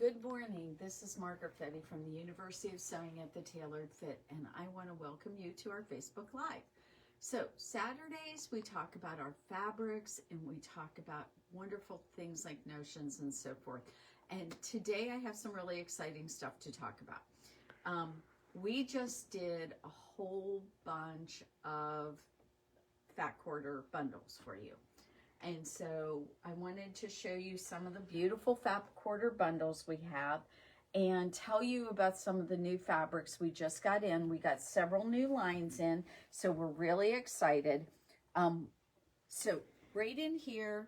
Good morning. This is Margaret Fetty from the University of Sewing at the Tailored Fit, and I want to welcome you to our Facebook Live. So Saturdays we talk about our fabrics and we talk about wonderful things like notions and so forth. And today I have some really exciting stuff to talk about. We just did a whole bunch of fat quarter bundles for you. And so I wanted to show you some of the beautiful fat quarter bundles we have and tell you about some of the new fabrics we just got in. We got several new lines in, so we're really excited. So right in here,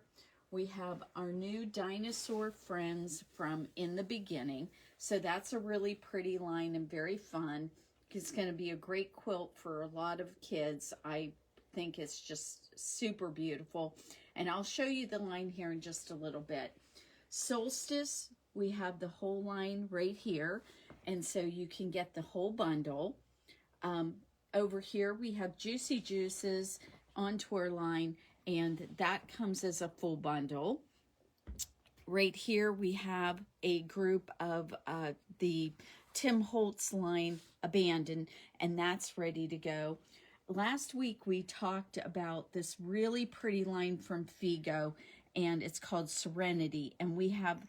we have our new Dinosaur Friends from In the Beginning. So that's a really pretty line and very fun. It's going to be a great quilt for a lot of kids. I think it's just super beautiful. And I'll show you the line here in just a little bit. Solstice, we have the whole line right here. And so you can get the whole bundle. Over here, we have Juicy Juices on tour line, and that comes as a full bundle. Right here, we have a group of the Tim Holtz line, Abandon, and that's ready to go. Last week, we talked about this really pretty line from Figo, and it's called Serenity, and we have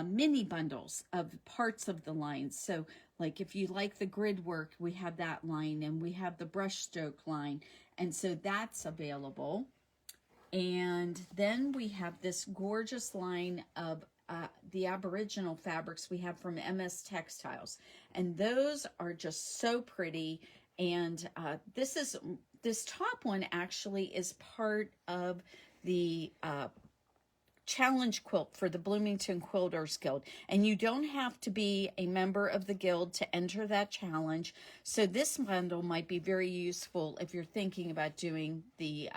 mini bundles of parts of the lines. So, like if you like the grid work, we have that line, and we have the brush stroke line, and so that's available. And then we have this gorgeous line of the Aboriginal fabrics we have from MS Textiles, and those are just so pretty. And this top one actually is part of the challenge quilt for the Bloomington Quilters Guild. And you don't have to be a member of the guild to enter that challenge. So this bundle might be very useful if you're thinking about doing the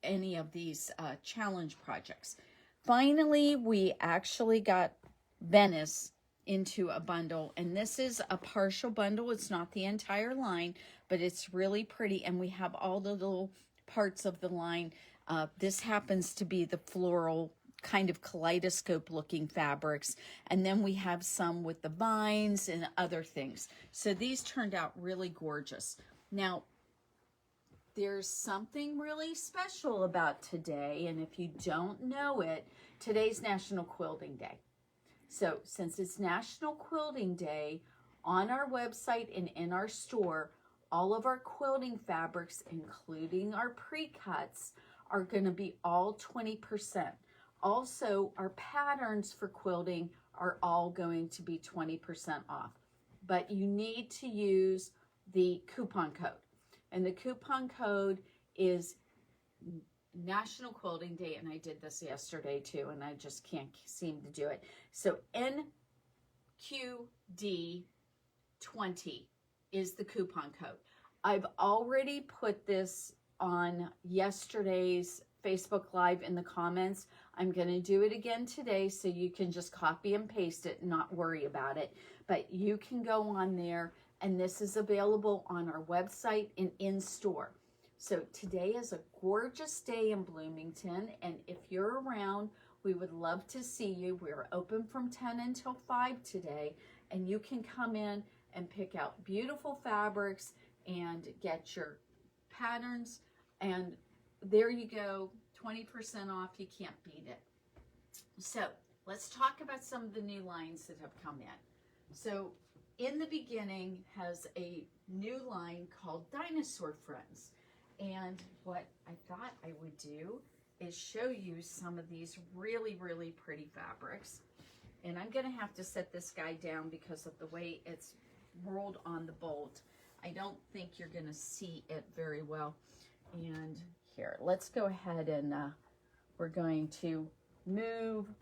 any of these challenge projects. Finally, we actually got Venice into a bundle, and this is a partial bundle. It's not the entire line, but it's really pretty, and we have all the little parts of the line. This happens to be the floral kind of kaleidoscope looking fabrics, and then we have some with the vines and other things. So these turned out really gorgeous. Now there's something really special about today, and if you don't know it, today's National Quilting Day. So since it's National Quilting Day, on our website and in our store, all of our quilting fabrics, including our pre-cuts, are going to be all 20%. Also, our patterns for quilting are all going to be 20% off. But you need to use the coupon code. And the coupon code is National Quilting Day, and I did this yesterday too, and I just can't seem to do it. So NQD20 is the coupon code. I've already put this on yesterday's Facebook Live in the comments. I'm going to do it again today, so you can just copy and paste it and not worry about it. But you can go on there, and this is available on our website and in store. So today is a gorgeous day in Bloomington, and if you're around, we would love to see you. We're open from 10 until 5 today, and you can come in and pick out beautiful fabrics and get your patterns, and there you go, 20% off. You can't beat it. So let's talk about some of the new lines that have come in. So In the Beginning has a new line called Dinosaur Friends. And what I thought I would do is show you some of these really, really pretty fabrics. And I'm going to have to set this guy down because of the way it's rolled on the bolt. I don't think you're going to see it very well. And here, let's go ahead and we're going to move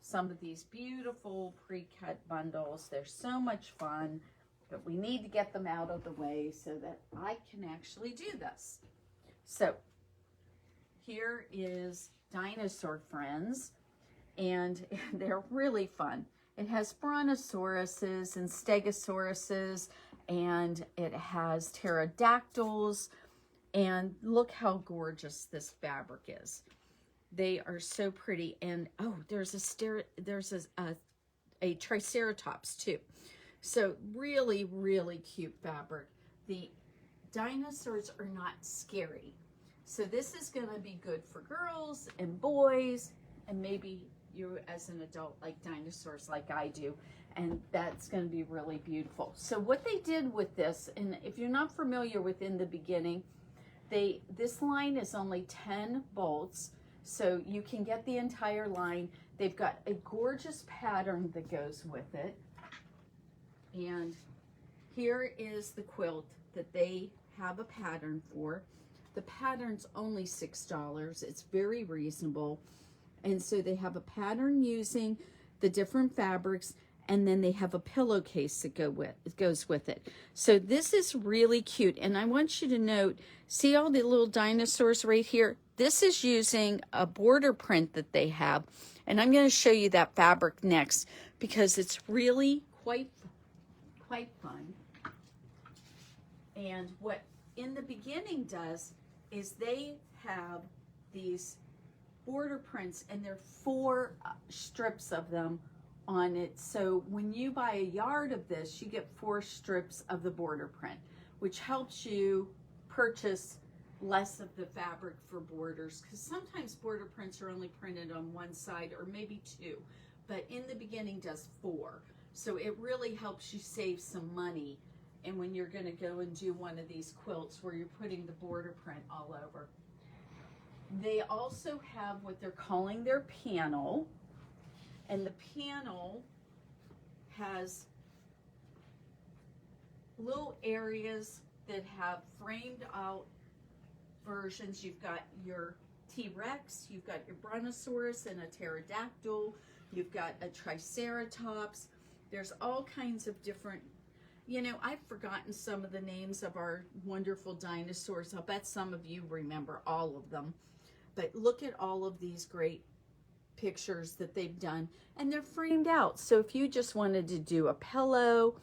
some of these beautiful pre-cut bundles. They're so much fun. But we need to get them out of the way so that I can actually do this. So here is Dinosaur Friends, and they're really fun. It has Brontosauruses and Stegosauruses, and it has pterodactyls, and look how gorgeous this fabric is. They are so pretty. And oh, there's a triceratops too. So really, really cute fabric. The dinosaurs are not scary. So this is going to be good for girls and boys, and maybe you as an adult like dinosaurs like I do, and that's going to be really beautiful. So what they did with this, and if you're not familiar with In the Beginning, this line is only 10 bolts, so you can get the entire line. They've got a gorgeous pattern that goes with it, and here is the quilt that they have a pattern for. The pattern's only $6. It's very reasonable. And so they have a pattern using the different fabrics, and then they have a pillowcase that goes with it. So this is really cute. And I want you to note, see all the little dinosaurs right here? This is using a border print that they have. And I'm going to show you that fabric next because it's really quite fun. And what In the Beginning does is they have these border prints, and there are 4 strips of them on it. So when you buy a yard of this, you get 4 strips of the border print, which helps you purchase less of the fabric for borders, because sometimes border prints are only printed on one side or maybe 2, but In the Beginning does 4. So it really helps you save some money. And when you're going to go and do one of these quilts where you're putting the border print all over. They also have what they're calling their panel. And the panel has little areas that have framed out versions. You've got your T-Rex, you've got your Brontosaurus and a pterodactyl, you've got a triceratops. There's all kinds of different. You know, I've forgotten some of the names of our wonderful dinosaurs. I'll bet some of you remember all of them. But look at all of these great pictures that they've done. And they're framed out. So if you just wanted to do a pillow,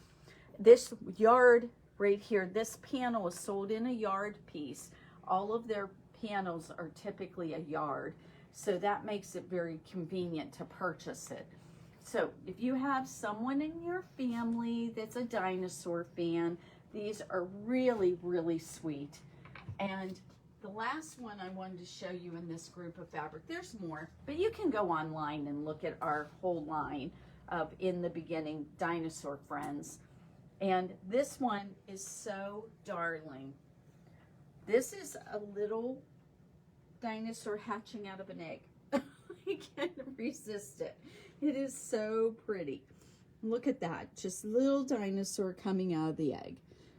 this yard right here, this panel is sold in a yard piece. All of their panels are typically a yard. So that makes it very convenient to purchase it. So if you have someone in your family that's a dinosaur fan, these are really, really sweet. And the last one I wanted to show you in this group of fabric, there's more, but you can go online and look at our whole line of In the Beginning Dinosaur Friends. And this one is so darling. This is a little dinosaur hatching out of an egg. I can't resist it. It is so pretty. Look at that, just little dinosaur coming out of the egg.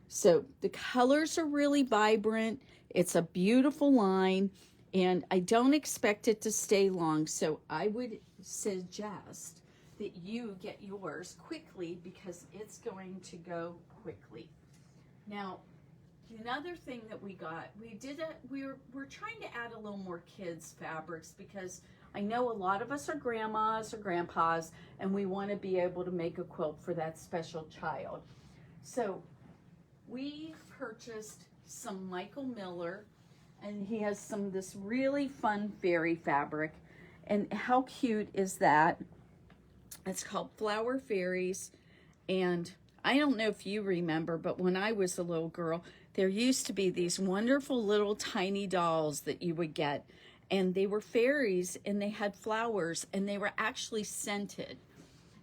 So the colors are really vibrant. It's a beautiful line, and I don't expect it to stay long. So I would suggest that you get yours quickly because it's going to go quickly. Now, another thing that we got, we're trying to add a little more kids fabrics because I know a lot of us are grandmas or grandpas, and we want to be able to make a quilt for that special child. So we purchased some Michael Miller, and he has this really fun fairy fabric. And how cute is that? It's called Flower Fairies. And I don't know if you remember, but when I was a little girl, there used to be these wonderful little tiny dolls that you would get. And they were fairies, and they had flowers, and they were actually scented.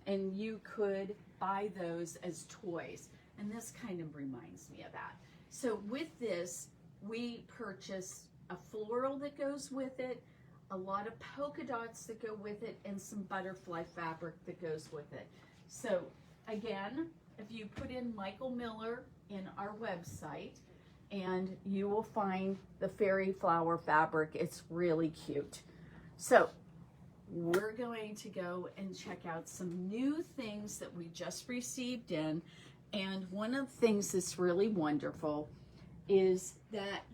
And you could buy those as toys. And this kind of reminds me of that. So with this, we purchased a floral that goes with it, a lot of polka dots that go with it, and some butterfly fabric that goes with it. So again, if you put in Michael Miller in our website, and you will find the fairy flower fabric. It's really cute. So we're going to go and check out some new things that we just received in. And one of the things that's really wonderful is that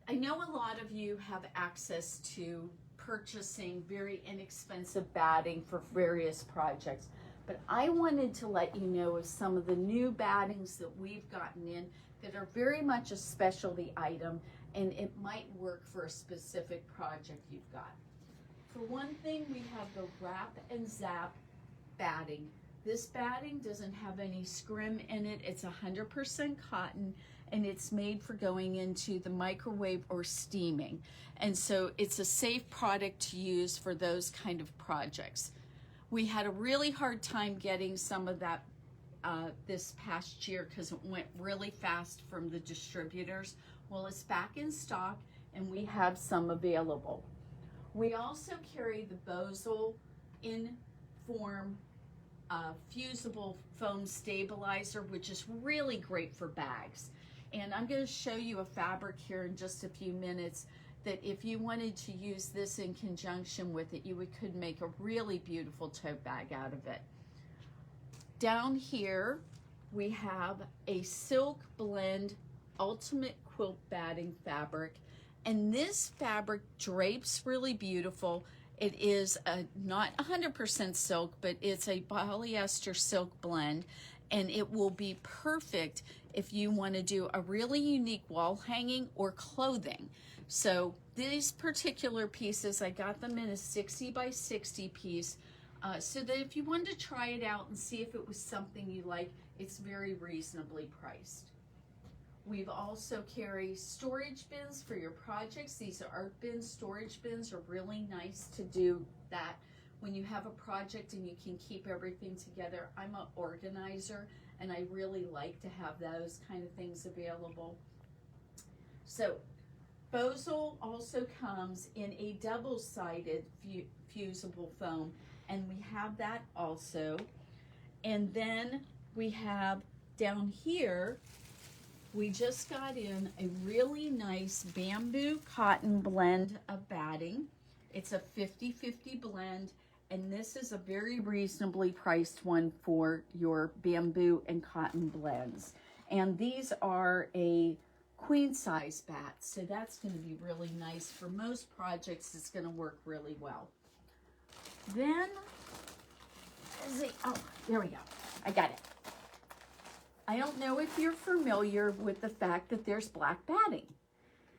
I know a lot of you have access to purchasing very inexpensive batting for various projects, but I wanted to let you know of some of the new battings that we've gotten in that are very much a specialty item, and it might work for a specific project you've got. For one thing, we have the Wrap and Zap batting. This batting doesn't have any scrim in it. It's 100% cotton, and it's made for going into the microwave or steaming. And so it's a safe product to use for those kind of projects. We had a really hard time getting some of that this past year because it went really fast from the distributors. Well, it's back in stock, and we have some available. We also carry the Bosal Inform fusible foam stabilizer, which is really great for bags. And I'm going to show you a fabric here in just a few minutes that if you wanted to use this in conjunction with it, you could make a really beautiful tote bag out of it. Down here, we have a silk blend ultimate quilt batting fabric, and this fabric drapes really beautiful. It is not 100% silk, but it's a polyester silk blend, and it will be perfect if you want to do a really unique wall hanging or clothing. So these particular pieces, I got them in a 60 by 60 piece, so that if you wanted to try it out and see if it was something you like, it's very reasonably priced. We've also carry storage bins for your projects. These are art bins. Storage bins are really nice to do that when you have a project and you can keep everything together. I'm an organizer, and I really like to have those kind of things available. So Bosal also comes in a double-sided fusible foam, and we have that also. And then we have down here, we just got in a really nice bamboo cotton blend of batting. It's a 50-50 blend, and this is a very reasonably priced one for your bamboo and cotton blends. And these are a queen size bat, so that's going to be really nice for most projects. It's going to work really well. Then, oh, there we go. I got it. I don't know if you're familiar with the fact that there's black batting.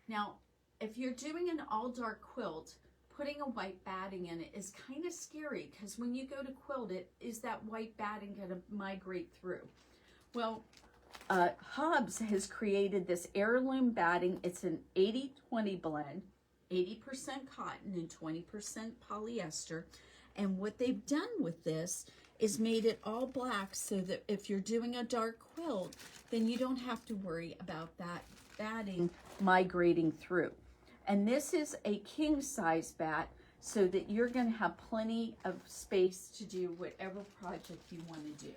Now, if you're doing an all dark quilt, putting a white batting in it is kind of scary, because when you go to quilt it, is that white batting going to migrate through? Well, Hubs has created this heirloom batting. It's an 80-20 blend, 80% cotton and 20% polyester. And what they've done with this is made it all black, so that if you're doing a dark quilt, then you don't have to worry about that batting migrating through. And this is a king size bat, so that you're going to have plenty of space to do whatever project you want to do.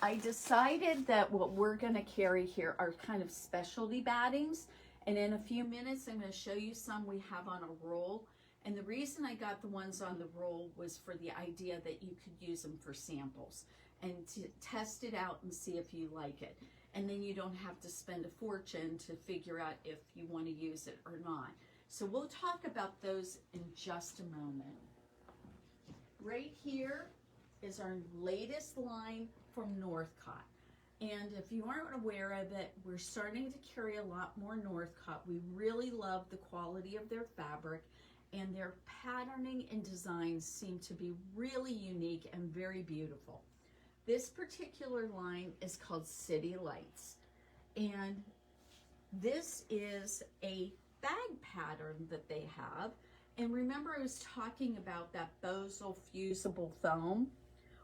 I decided that what we're going to carry here are kind of specialty battings, and in a few minutes I'm going to show you some we have on a roll. And the reason I got the ones on the roll was for the idea that you could use them for samples and to test it out and see if you like it. And then you don't have to spend a fortune to figure out if you want to use it or not. So we'll talk about those in just a moment. Right here is our latest line from Northcott. And if you aren't aware of it, we're starting to carry a lot more Northcott. We really love the quality of their fabric, and their patterning and designs seem to be really unique and very beautiful. This particular line is called City Lights, and this is a bag pattern that they have. And remember, I was talking about that Bosal fusible foam?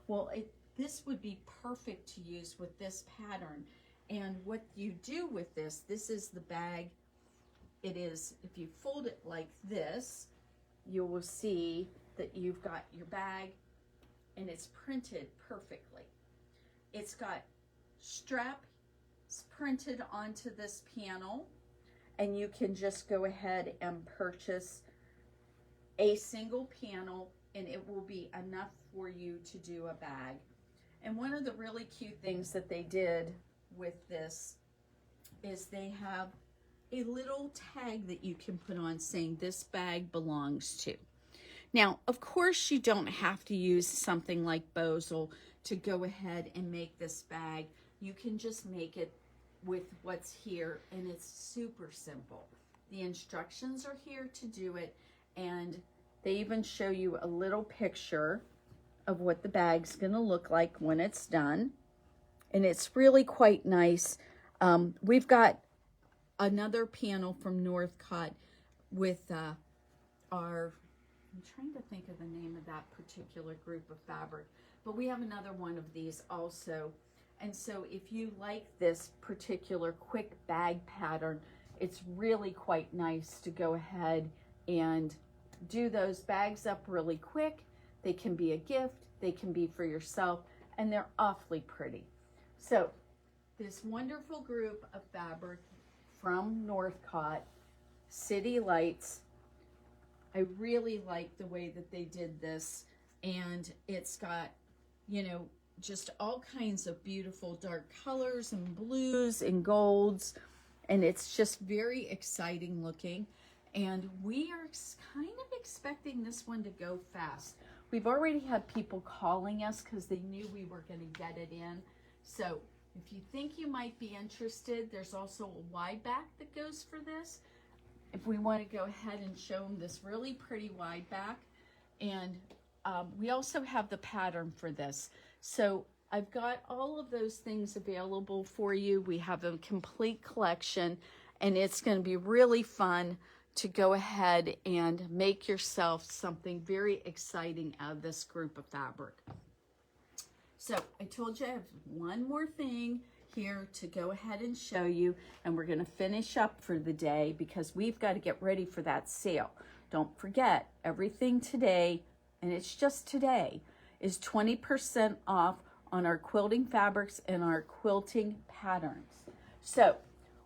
Well, this would be perfect to use with this pattern. And what you do with this is the bag. It is, if you fold it like this, you will see that you've got your bag, and it's printed perfectly. It's got straps printed onto this panel, and you can just go ahead and purchase a single panel, and it will be enough for you to do a bag. And one of the really cute things that they did with this is they have a little tag that you can put on saying this bag belongs to. Now, of course, you don't have to use something like Bosal to go ahead and make this bag. You can just make it with what's here, and it's super simple. The instructions are here to do it, and they even show you a little picture of what the bag's gonna look like when it's done. And it's really quite nice. We've got another panel from Northcott with I'm trying to think of the name of that particular group of fabric, but we have another one of these also. And so if you like this particular quick bag pattern, it's really quite nice to go ahead and do those bags up really quick. They can be a gift, they can be for yourself, and they're awfully pretty. So this wonderful group of fabric from Northcott, City Lights. I really like the way that they did this, and it's got, you know, just all kinds of beautiful dark colors and blues and golds, and it's just very exciting looking. And we are kind of expecting this one to go fast. We've already had people calling us because they knew we were going to get it in. So if you think you might be interested, there's also a wide back that goes for this. If we want to go ahead and show them this really pretty wide back. And we also have the pattern for this. So I've got all of those things available for you. We have a complete collection, and it's going to be really fun to go ahead and make yourself something very exciting out of this group of fabric. So I told you I have one more thing here to go ahead and show you, and we're going to finish up for the day because we've got to get ready for that sale. Don't forget, everything today, and it's just today, is 20% off on our quilting fabrics and our quilting patterns. So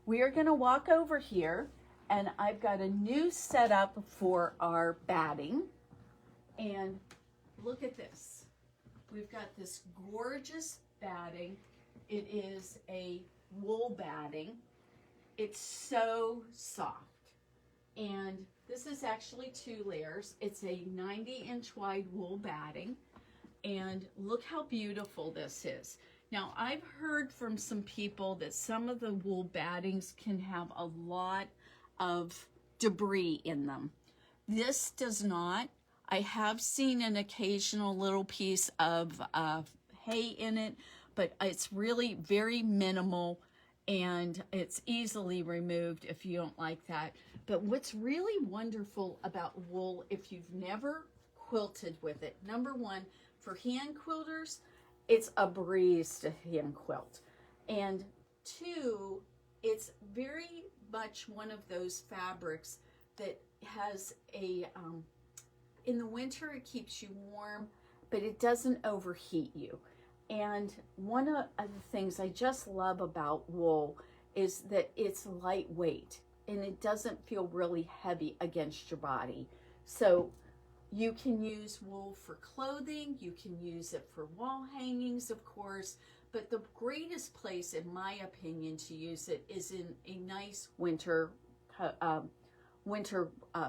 we are going to walk over here, and I've got a new setup for our batting. And look at this. We've got this gorgeous batting. It is a wool batting. It's so soft. And this is actually 2 layers. It's a 90-inch wide wool batting. And look how beautiful this is. Now, I've heard from some people that some of the wool battings can have a lot of debris in them. This does not. I have seen an occasional little piece of hay in it, but it's really very minimal, and it's easily removed if you don't like that. But what's really wonderful about wool, if you've never quilted with it, number one, for hand quilters, it's a breeze to hand quilt. And 2, it's very much one of those fabrics that has a, in the winter it keeps you warm, but it doesn't overheat you. And one of the things I just love about wool is that it's lightweight and it doesn't feel really heavy against your body. So you can use wool for clothing, you can use it for wall hangings, of course, but the greatest place, in my opinion, to use it is in a nice winter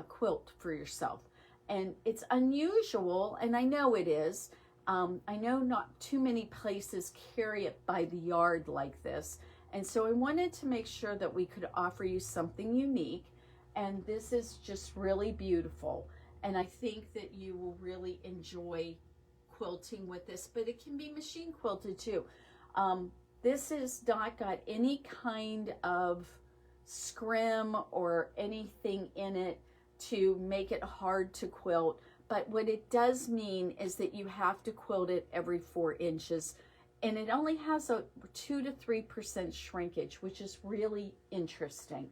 quilt for yourself. And it's unusual, and I know it is. I know not too many places carry it by the yard like this. And so I wanted to make sure that we could offer you something unique. And this is just really beautiful. And I think that you will really enjoy quilting with this, but it can be machine quilted too. This is not got any kind of scrim or anything in it to make it hard to quilt. But what it does mean is that you have to quilt it every 4 inches. And it only has a 2 to 3% shrinkage, which is really interesting.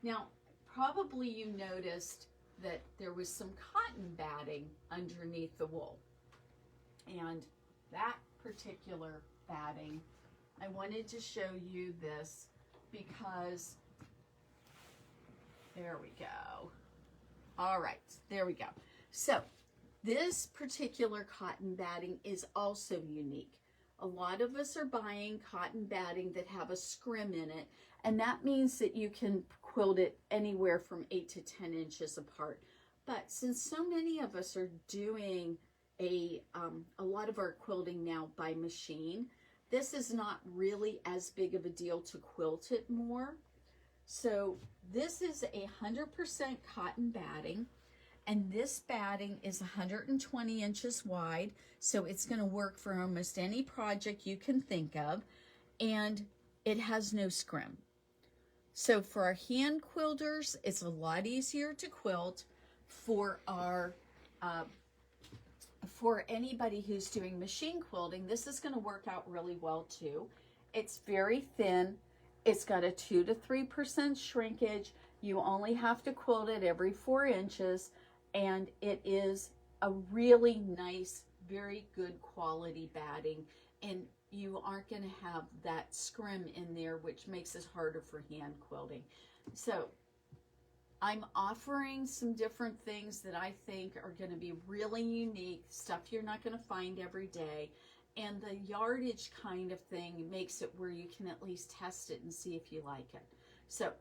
Now, probably you noticed that there was some cotton batting underneath the wool. And that particular batting, I wanted to show you this because, there we go. All right, there we go. So this particular cotton batting is also unique. A lot of us are buying cotton batting that have a scrim in it, and that means that you can quilt it anywhere from 8 to 10 inches apart. But since so many of us are doing a lot of our quilting now by machine, this is not really as big of a deal to quilt it more. So this is 100% cotton batting, and this batting is 120 inches wide, so it's going to work for almost any project you can think of, and it has no scrim. So for our hand quilters, it's a lot easier to quilt. For our for anybody who's doing machine quilting, this is going to work out really well too. It's very thin. It's got a 2 to 3% shrinkage. You only have to quilt it every 4 inches, and it is a really nice, very good quality batting, and you aren't going to have that scrim in there, which makes it harder for hand quilting. So I'm offering some different things that I think are going to be really unique, stuff you're not going to find every day. And the yardage kind of thing makes it where you can at least test it and see if you like it. So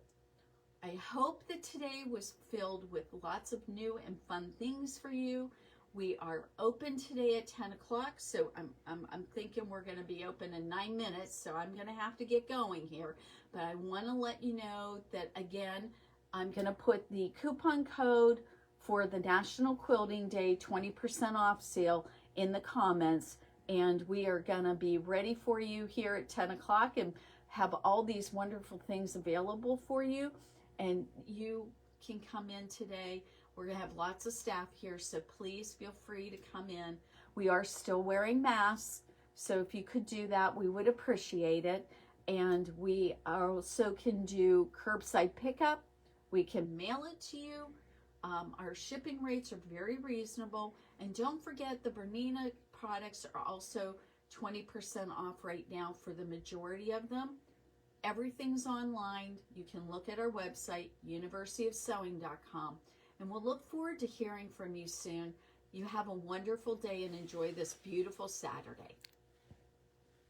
I hope that today was filled with lots of new and fun things for you. We are open today at 10 o'clock, so I'm thinking we're going to be open in 9 minutes, so I'm going to have to get going here. But I want to let you know that, again, I'm going to put the coupon code for the National Quilting Day 20% off sale in the comments, and we are going to be ready for you here at 10 o'clock and have all these wonderful things available for you, and you can come in today. We're going to have lots of staff here, so please feel free to come in. We are still wearing masks, so if you could do that, we would appreciate it. And we also can do curbside pickup. We can mail it to you. Our shipping rates are very reasonable. And don't forget, the Bernina products are also 20% off right now for the majority of them. Everything's online. You can look at our website, universityofsewing.com. And we'll look forward to hearing from you soon. You have a wonderful day and enjoy this beautiful Saturday.